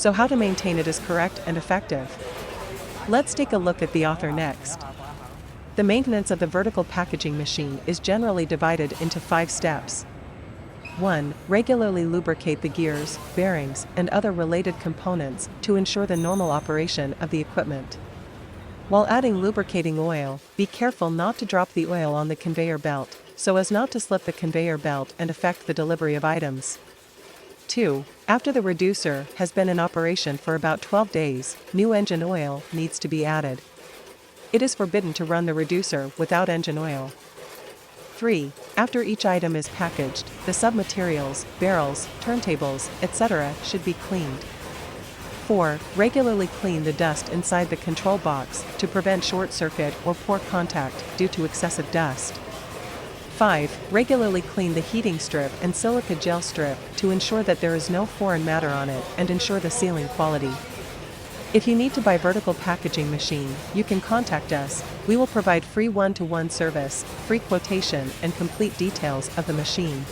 so how to maintain it is correct and effective. Let's take a look at the author next. The maintenance of the vertical packaging machine is generally divided into 5 steps. 1. Regularly lubricate the gears, bearings, and other related components to ensure the normal operation of the equipment. While adding lubricating oil, be careful not to drop the oil on the conveyor belt, so as not to slip the conveyor belt and affect the delivery of items. 2. After the reducer has been in operation for about 12 days, new engine oil needs to be added. It is forbidden to run the reducer without engine oil. 3. After each item is packaged, the submaterials, barrels, turntables, etc. should be cleaned. 4. Regularly clean the dust inside the control box to prevent short circuit or poor contact due to excessive dust. 5. Regularly clean the heating strip and silica gel strip to ensure that there is no foreign matter on it and ensure the sealing quality. If you need to buy vertical packaging machine, you can contact us. We will provide free one-to-one service, free quotation, and complete details of the machine.